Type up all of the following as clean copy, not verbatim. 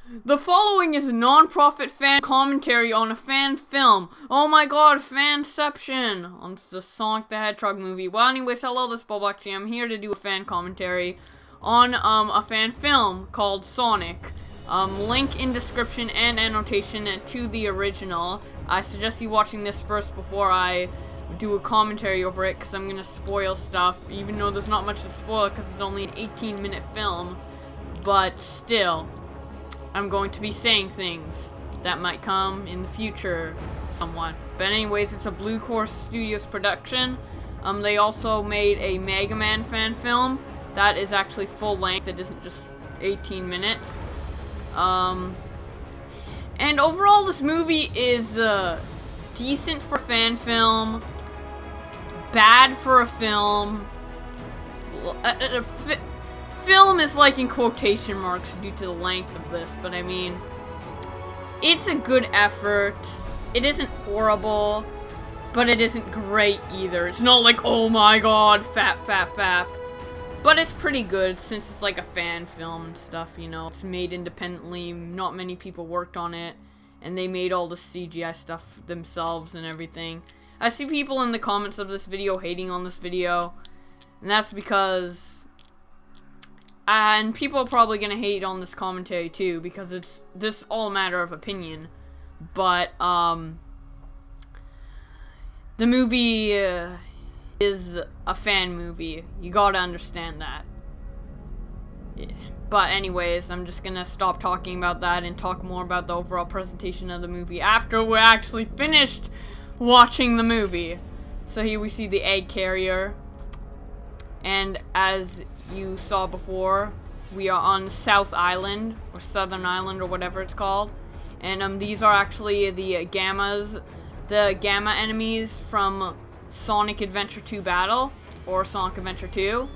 The following is a non-profit fan commentary on a fan film. Oh my god, fanception! On the Sonic the Hedgehog movie. Well, anyways, hello, this is Bowblax. I'm here to do a fan commentary on a fan film called Sonic. Link in description and annotation to the original. I suggest you watching this first before I do a commentary over it, because I'm gonna spoil stuff, even though there's not much to spoil because it's only an 18-minute film. But still, I'm going to be saying things that might come in the future somewhat. But anyways, it's a Blue Course Studios production. They also made a Mega Man fan film that is actually full length. It isn't just 18 minutes. And overall, this movie is decent for fan film, bad for a film. Film is like in quotation marks due to the length of this, but I mean, it's a good effort. It isn't horrible, but it isn't great either. It's not like, oh my god, fap. But it's pretty good since it's like a fan film and stuff, you know. It's made independently, not many people worked on it, and they made all the CGI stuff themselves and everything. I see people in the comments of this video hating on this video, and that's because... and people are probably gonna hate on this commentary too, because it's this all a matter of opinion. But the movie is a fan movie. You gotta understand that. Yeah. But anyways, I'm just gonna stop talking about that and talk more about the overall presentation of the movie after we're actually finished watching the movie. So here we see the egg carrier, and as you saw before, we are on South Island, or Southern Island, or whatever it's called. And these are actually the Gamma enemies from Sonic Adventure 2 Battle, or Sonic Adventure 2.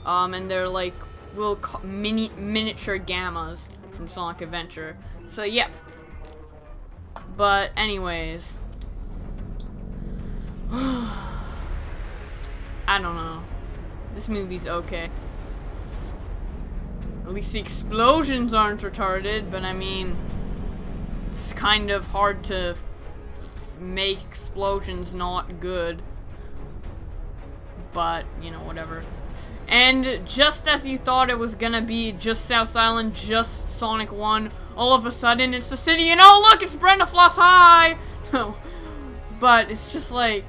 And they're like little miniature Gammas from Sonic Adventure. So, yep. But anyways, I don't know. This movie's okay. At least the explosions aren't retarded, but I mean, it's kind of hard to make explosions not good. But, you know, whatever. And just as you thought it was gonna be just South Island, just Sonic 1, all of a sudden it's the city, and oh look, it's Brenda Floss, hi! No. But it's just like,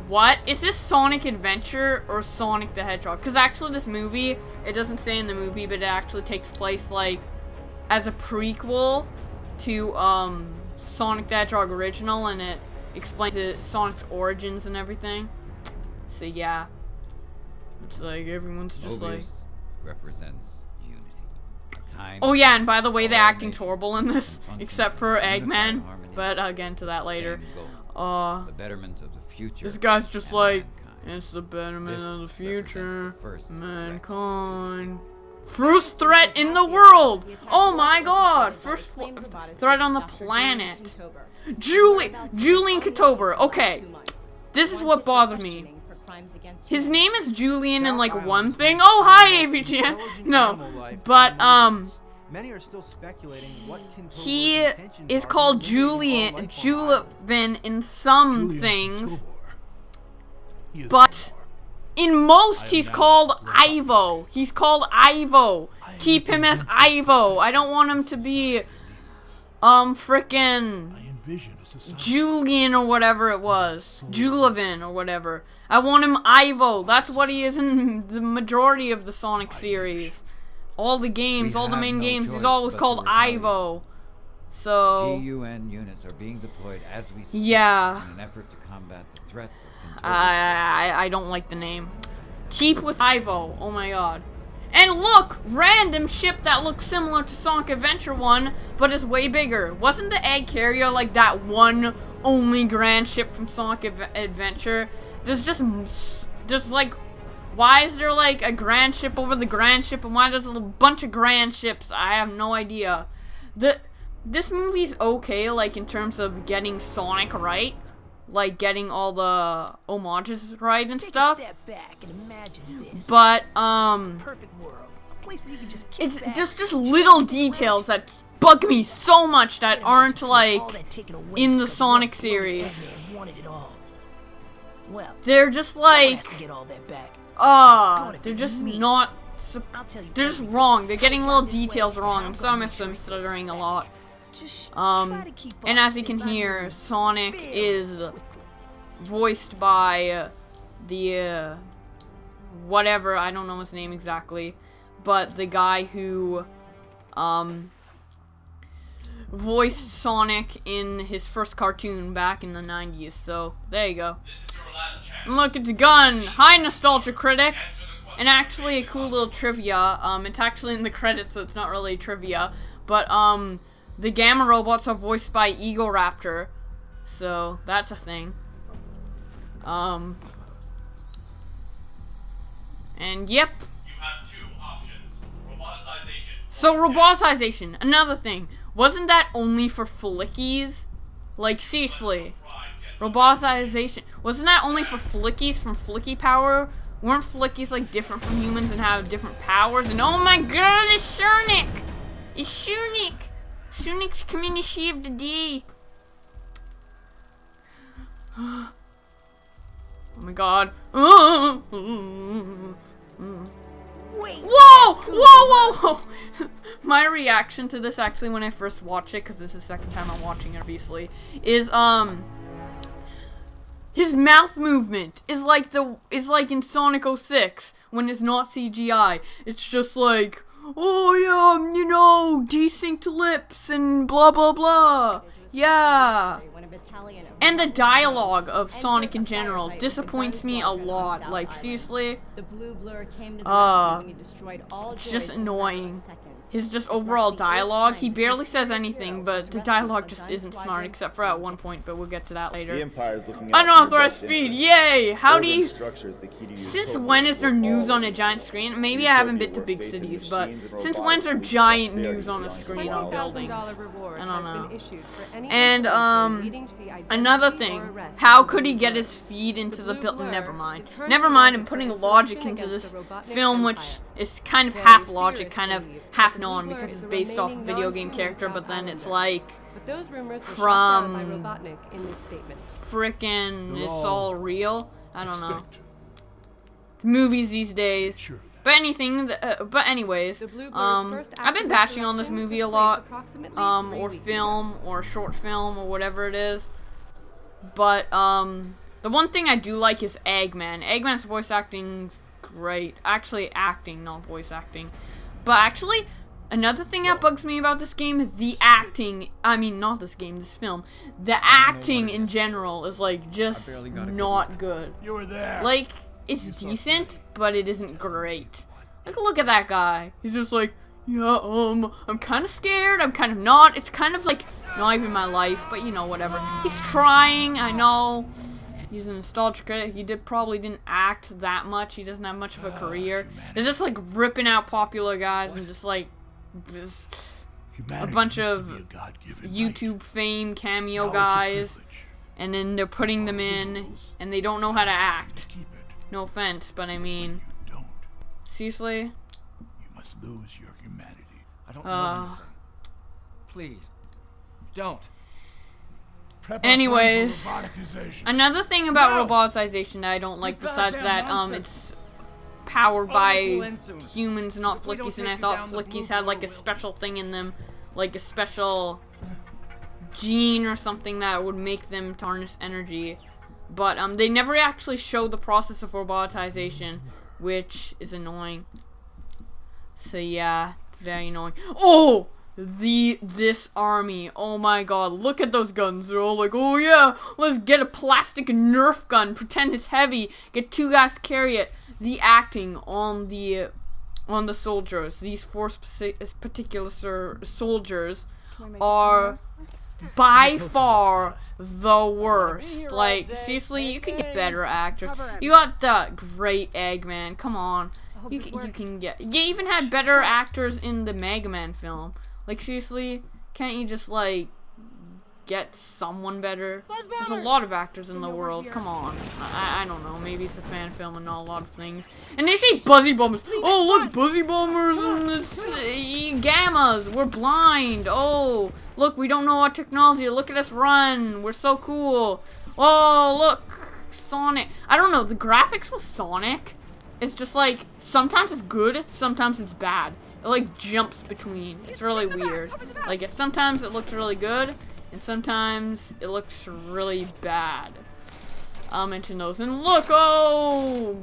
what? Is this Sonic Adventure or Sonic the Hedgehog? Because actually this movie, it doesn't say in the movie, but it actually takes place like as a prequel to Sonic the Hedgehog original, and it explains Sonic's origins and everything. So yeah. It's like everyone's just like represents unity. Oh yeah, and by the way, they're acting horrible in this, except for Eggman. But I'll get into that later. The betterment of the future. This guy's just like, it's the betterment of the future, mankind. First threat in the world! Oh my god! First threat on the planet. Julian Katober. Okay, this is what bothers me. His name is Julian in like one thing. Oh hi, AVGN. No, but many are still speculating what he is called Julian in some things, but in most he's called Ivo. He's called Ivo. Keep him as Ivo. I don't want him to be frickin' Julian or whatever it was. Julivin or whatever. I want him Ivo. That's what he is in the majority of the Sonic series. All the games, all the main games, he's always called Ivo. So GUN units are being deployed as we speak, yeah, in an effort to combat the threat of I don't like the name. Keep with Ivo. Oh my god. And look, random ship that looks similar to Sonic Adventure 1, but is way bigger. Wasn't the egg carrier like that one only grand ship from Sonic Adventure? There's like, why is there like a grand ship over the grand ship, and why there's a bunch of grand ships? I have no idea. This movie's okay, like in terms of getting Sonic right, like getting all the homages right and stuff. Take a step back and imagine this. But Perfect world. place where you can just kick It's back, just little details that bug me so much that aren't like all that taken away in the because Sonic one series. Eggman wanted it all. Well, They're just someone like, has to get all that back. they're just not. I'll tell you They're just everything. wrong. They're getting little This way, details and wrong. I'm I'm sorry gonna if I'm make sure it stuttering a goes lot. Just try to keep And up as you can since I hear, move Sonic very is quickly. voiced by the whatever, I don't know his name exactly, but the guy who voiced Sonic in his first cartoon back in the 90s. So there you go. And look, it's a gun. Hi, Nostalgia Critic. And actually, a cool little trivia. It's actually in the credits, so it's not really trivia. But the Gamma robots are voiced by Eagle Raptor, so that's a thing. And yep. You have two options. Roboticization. So robotization, another thing. Wasn't that only for flickies? Like seriously. Robotization. Wasn't that only for flickies from Flicky Power? Weren't flickies like different from humans and have different powers? And oh my god, it's Sonic! It's Sonic! Sonic's coming to save the day. Oh my god. Wait, Whoa! Whoa, whoa, whoa! My reaction to this, actually, when I first watched it, because this is the second time I'm watching it, obviously, is, his mouth movement is like in Sonic 06, when it's not CGI. It's just like, oh yeah, you know, desynced lips and blah blah blah. Yeah. And the dialogue of Sonic in general disappoints me a lot. Like, seriously, The blue blur came to the rescue when he destroyed all it's just droids in a matter of annoying. seconds. His just This overall marks the eighth dialogue, time he this barely says mysterious anything, hero but was the rescued dialogue on just Time isn't smart, Squadron except for at one point, but we'll get to that The later. Empire is looking out for your Unauthorized best speed, interests. yay! How do Urban you... structure is the key to your Since utopia when is there for news all on a of giant us. screen? Maybe I haven't been to Utopia big where faith in cities, but machines and since robotics when's there leads to giant prosperity news on a beyond screen tomorrow. of buildings? $20,000 reward I don't has know. been issued for any And, information leading to the another identity or thing, arrest how of the could he blue get blur. his feet into the blue building? blur Never mind. is currently Never mind, I'm wanted putting for logic insurrection into against this the Robotnik film, which Empire. is kind of Various half logic, theorists kind of believe that half the blue non, blur because is it's a based off a remaining video game non-human character, South but then it's Islander. like, But those rumors were from shot down by Robotnik in this statement. frickin' it's all all real. I don't know. Expect. Movies these days. Sure of that. But anything, but anyways, The Blue Blur's first I've been active bashing on this insurrection movie a took place lot, approximately 3 or weeks film, ago. or short film, or whatever it is. But, the one thing I do like is Eggman. Eggman's voice acting's great. Actually, acting, not voice acting. But actually, another thing that bugs me about this game, the acting, I mean, not this game, this film, the acting in general is, like, just barely got a good not good. You were there. Like, it's decent, but it isn't great. Like, look at that guy. He's just like, yeah, I'm kind of scared, I'm kind of not. It's kind of like, not even my life, but you know, whatever. He's trying, I know. He's a nostalgia critic. He probably didn't act that much. He doesn't have much of a career. They're just, like, ripping out popular guys and just, like, just a bunch of YouTube fame cameo guys. And then they're putting them in, and they don't know how to act. No offense, but I mean, seriously? You must lose your humanity. I don't know anything. Please, don't. Prep our friend Anyways, for roboticization. another thing about No! robotization that I don't like, You've besides goddamn that, nonsense. it's powered Oh, by this will end soon. humans, not If we don't flickies, and I take you thought down, the flickies blue had like a blur will. special thing in them, like a special gene or something that would make them harness energy. But they never actually show the process of robotization, which is annoying. So yeah, very annoying. Oh, this army. Oh my god, look at those guns. They're all like, oh yeah, let's get a plastic Nerf gun, pretend it's heavy, get two guys to carry it. The acting on the soldiers, these four particular soldiers, are by far the worst. Like, seriously, you could get better actors. You got the great Eggman. Come on. You can get. You even had better actors in the Mega Man film. Like, seriously, can't you just, like, get someone better. There's a lot of actors in the world. Come on. I don't know. Maybe it's a fan film and not a lot of things. And they say Buzzy Bombers. Oh, look, Buzzy Bombers and it's Gammas. We're blind. Oh, look, we don't know our technology. Look at us run. We're so cool. Oh, look, Sonic. I don't know. The graphics with Sonic, it's just like, sometimes it's good, sometimes it's bad. It like jumps between. It's really weird. Like, sometimes it looks really good, and sometimes it looks really bad. I'll mention those. And look, oh,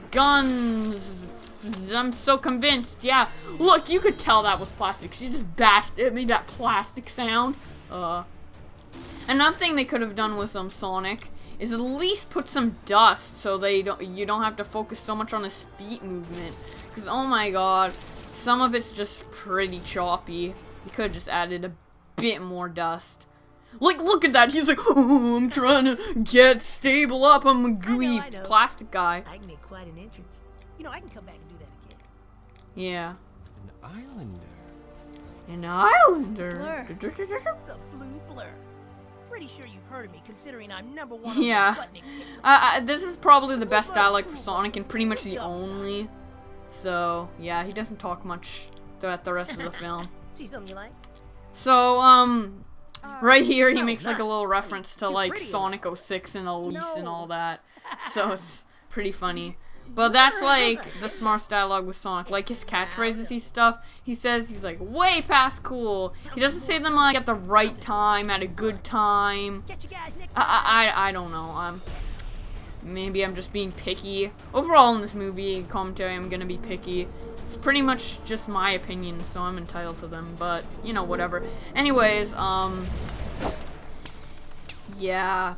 guns. I'm so convinced. Yeah, look, you could tell that was plastic. She just bashed it, made that plastic sound. Another thing they could have done with Sonic is at least put some dust so you don't have to focus so much on his feet movement. Because oh my god, some of it's just pretty choppy. You could have just added a bit more dust. Like, look at that. He's like, oh, I'm trying to get stable up. I'm a gooey I know. plastic guy. I can make quite an entrance. You know, I can come back and do that again. Yeah. An islander. An islander. Blur. The blue blur. Pretty sure you've heard of me, considering I'm #1 on Yeah. Butnick's hit list. This is probably the best dialogue for Sonic and pretty much the only. So, yeah, he doesn't talk much throughout the rest of the film. See something you like? So, right here he No, makes like a not. little reference to You're like pretty Sonic 06 and Elise and No. all that. So it's pretty funny. But that's like the smartest dialogue with Sonic. Like his catchphrases he says, he's like way past cool. He doesn't say them like at the right time, at a good time. Catch you guys next time. I don't know. Maybe I'm just being picky. Overall in this movie commentary, I'm gonna be picky. It's pretty much just my opinion, so I'm entitled to them, but, you know, whatever. Anyways, yeah.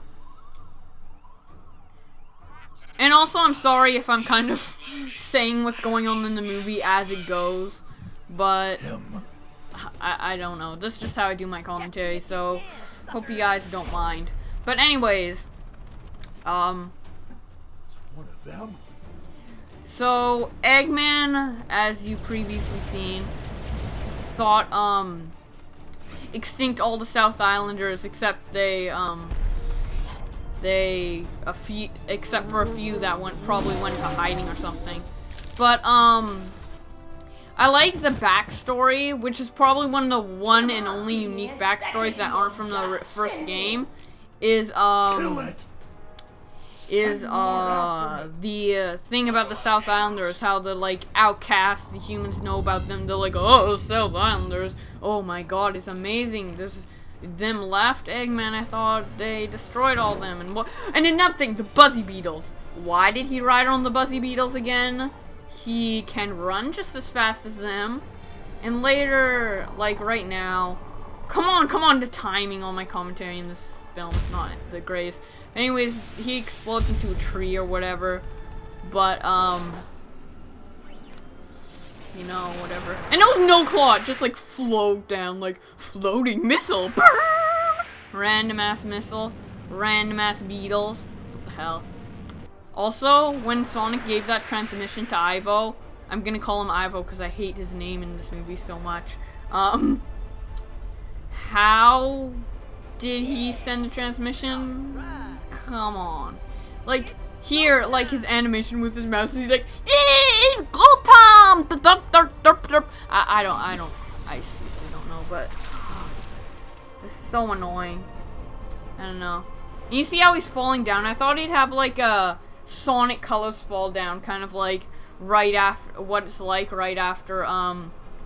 And also, I'm sorry if I'm kind of saying what's going on in the movie as it goes, but I don't know. This is just how I do my commentary, so hope you guys don't mind. But anyways, One of them? so Eggman, as you previously seen, thought extinct all the South Islanders except except for a few that probably went to hiding or something. But I like the backstory, which is probably one of the one and only unique backstories that aren't from the first game. Is Kill it. the thing about the South Islanders, how the like outcasts, the humans know about them. They're like, oh, South Islanders, oh my god, it's amazing. There's them left. Eggman, I thought they destroyed all them. And another thing, the Buzzy Beetles. Why did he ride on the Buzzy Beetles again? He can run just as fast as them. And later, like right now, come on, the timing on my commentary in this film is not the greatest. Anyways, he explodes into a tree or whatever. But, you know, whatever. And it was no claw, it just like float down, like floating missile. Random ass missile. Random ass beetles. What the hell? Also, when Sonic gave that transmission to Ivo, I'm gonna call him Ivo because I hate his name in this movie so much. How did he send a transmission? Come on. Like, here, like his animation with his mouse, he's like, go Tom! I seriously don't know, but it's so annoying. I don't know. And you see how he's falling down? I thought he'd have like a Sonic Colors fall down, kind of like right after what it's like right after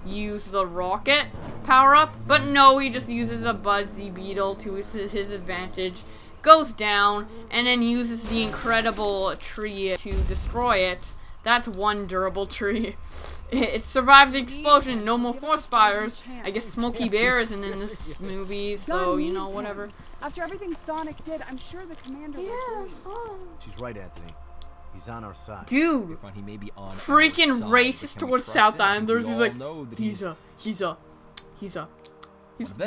use the rocket power up, but no, he just uses a Buzzy Beetle to his advantage, goes down, and then uses the incredible tree to destroy it. That's one durable tree. It survived the explosion. No more force fires. I guess Smokey Bear isn't in this movie, so you know, whatever. After everything Sonic did, I'm sure the commander would agree. She's right, Anthony. He's on our side. Dude, He may be on freaking our side, racist but can we towards trust South him? We Islanders. He's all like, know that he's them.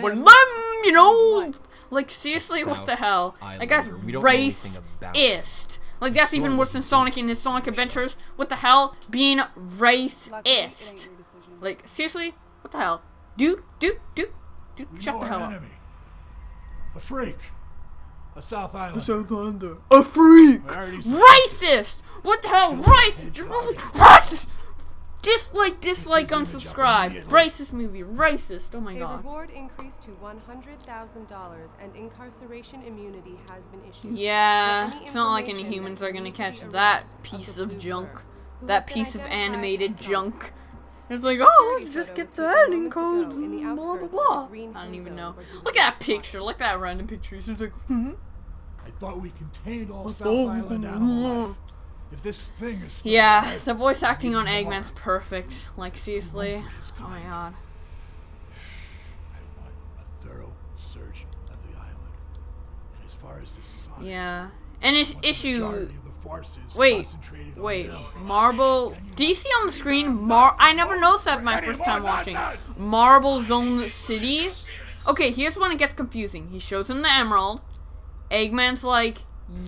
one of them, you know? Like, seriously, what the hell? That guy's Islander. We don't know anything about it. racist. Like, that's even worse than Sonic in his Sonic Adventures. What the hell? Being Luckily, it racist. ain't your decision. Like, seriously? What the hell? Dude, We shut know the hell our up. enemy. A freak. A South Islander. Southlander. A freak! I already said Racist! What the hell? Racist! Dislike, unsubscribe. Racist movie. Racist. Oh my A god. reward increase to $100,000 and incarceration immunity has been issued. Yeah, For any it's not like any information humans that are gonna lead to catch the that arrest of piece the of blue junk. blur, who That has been piece of identified animated as Sonic. junk. It's like, oh, let's Security just photo get was the taken editing moments codes ago in the and blah blah outskirts of blah. the Green I don't Hill even Zone know. where he was Look at that last picture. Look at that random picture. He's just like, I thought we contained all South Oh, Island animal life. If this thing is still yeah, alive, the voice acting on need more. Eggman's perfect. Like, seriously. Oh my god. I want a thorough search of the island. And as far as the Sonic, Yeah. And it's I want the issue. majority of the forces Wait, concentrated on wait. them. Marble. Do you see on the screen? I never noticed that my first time watching. Marble Zone City. Okay, here's when it gets confusing. He shows him the emerald. Eggman's like,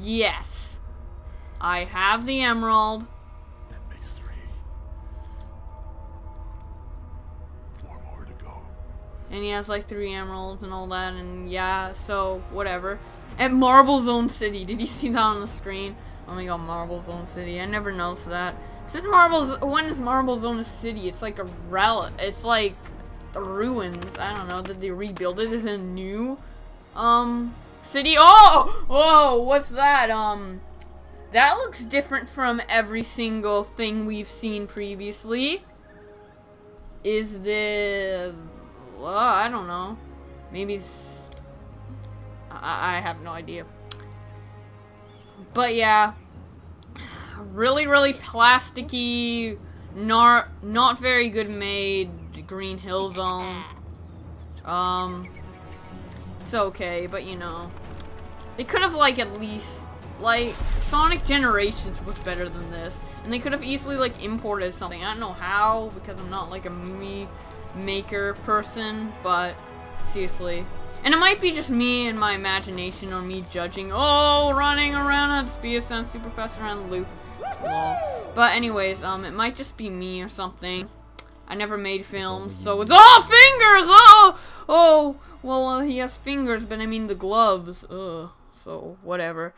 yes. I have the emerald. That makes 3. 4 more to go. And he has like 3 emeralds and all that. And yeah, so whatever. At Marble Zone City. Did you see that on the screen? Oh my god, Marble Zone City. I never noticed that. Since when is Marble Zone City? It's like a relic. It's like the ruins. I don't know. Did they rebuild it? Is it a new city? Oh! Whoa, what's that? That looks different from every single thing we've seen previously. Is the... I don't know. Maybe it's... I have no idea. But yeah. Really, really plasticky, not very good made Green Hill Zone. It's okay, but you know. They could have like at least... Like, Sonic Generations was better than this. And they could have easily, like, imported something. I don't know how, because I'm not, like, a movie maker person. But, seriously. And it might be just me and my imagination, or me judging. Oh, running around at speed of sound super fast around the loop. Lol. But anyways, it might just be me or something. I never made films, so it's... Oh, fingers! Oh, well, he has fingers, but I mean the gloves. Ugh. So, whatever.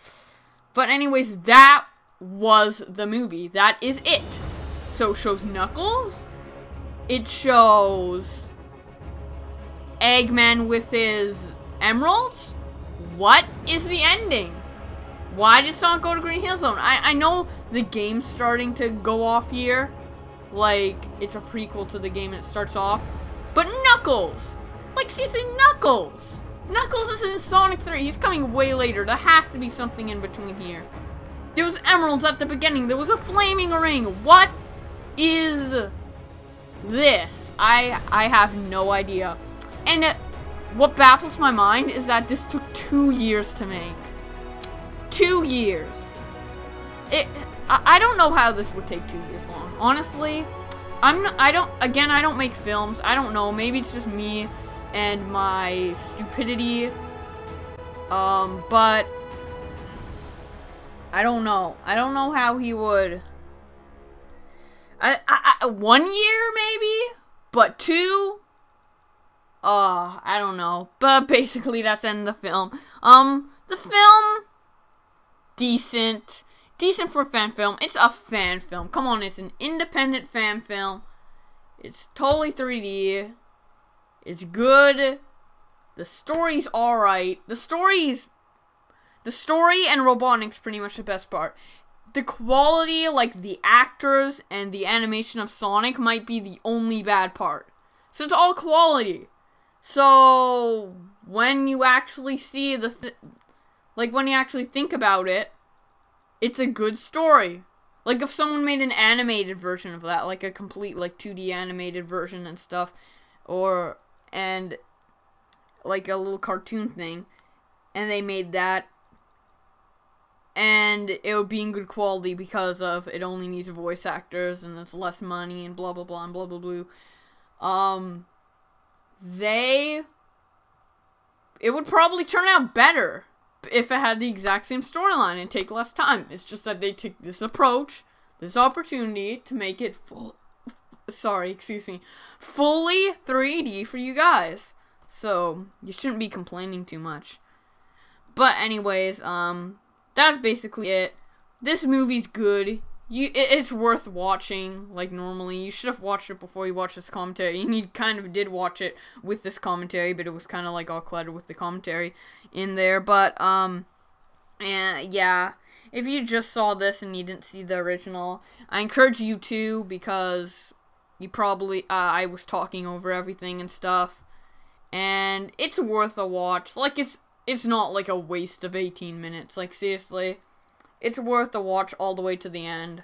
But anyways, that was the movie. That is it. So it shows Knuckles. It shows Eggman with his emeralds. What is the ending? Why did Sonic go to Green Hill Zone? I know the game's starting to go off here. Like, it's a prequel to the game and it starts off. But Knuckles! Like, seriously, Knuckles! Knuckles is in Sonic 3. He's coming way later. There has to be something in between here. There was emeralds at the beginning. There was a flaming ring. What is this? I have no idea. And what baffles my mind is that this took 2 years to make. 2 years. I don't know how this would take 2 years long. Honestly, I don't make films. I don't know. Maybe it's just me and my stupidity, but I don't know. I don't know how he would. 1 year maybe, but 2. I don't know. But basically, that's the end of the film. The film, decent for a fan film. It's a fan film. Come on, it's an independent fan film. It's totally 3D. It's good. The story's alright. The story and Robotnik's pretty much the best part. The quality, like the actors and the animation of Sonic, might be the only bad part. So it's all quality. So when you actually see when you actually think about it, it's a good story. Like if someone made an animated version of that, like a complete like 2D animated version and stuff, and like a little cartoon thing, and they made that, and it would be in good quality because of it only needs voice actors and it's less money and blah blah blah and blah blah blah. It would probably turn out better if it had the exact same storyline and take less time. It's just that they took this approach, this opportunity to make it fully 3D for you guys. So, you shouldn't be complaining too much. But anyways, that's basically it. This movie's good. It's worth watching, like, normally. You should have watched it before you watched this commentary, and you kind of did watch it with this commentary, but it was kind of, like, all cluttered with the commentary in there, but, and, yeah, if you just saw this and you didn't see the original, I encourage you to, because you probably, I was talking over everything and stuff, and it's worth a watch. Like, it's not, like, a waste of 18 minutes, like, seriously. It's worth a watch all the way to the end.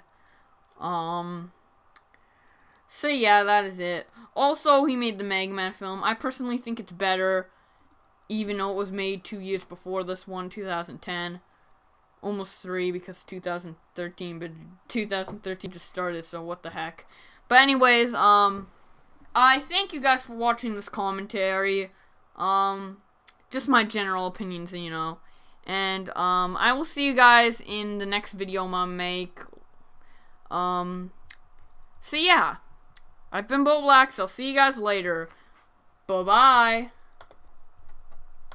So yeah, that is it. Also, he made the Mega Man film. I personally think it's better, even though it was made 2 years before this one, 2010. Almost 3, because 2013, but 2013 just started, so what the heck. But anyways, I thank you guys for watching this commentary. Just my general opinions, you know. And, I will see you guys in the next video I'm gonna make. So yeah. I've been Bowblax. I'll see you guys later. Bye-bye.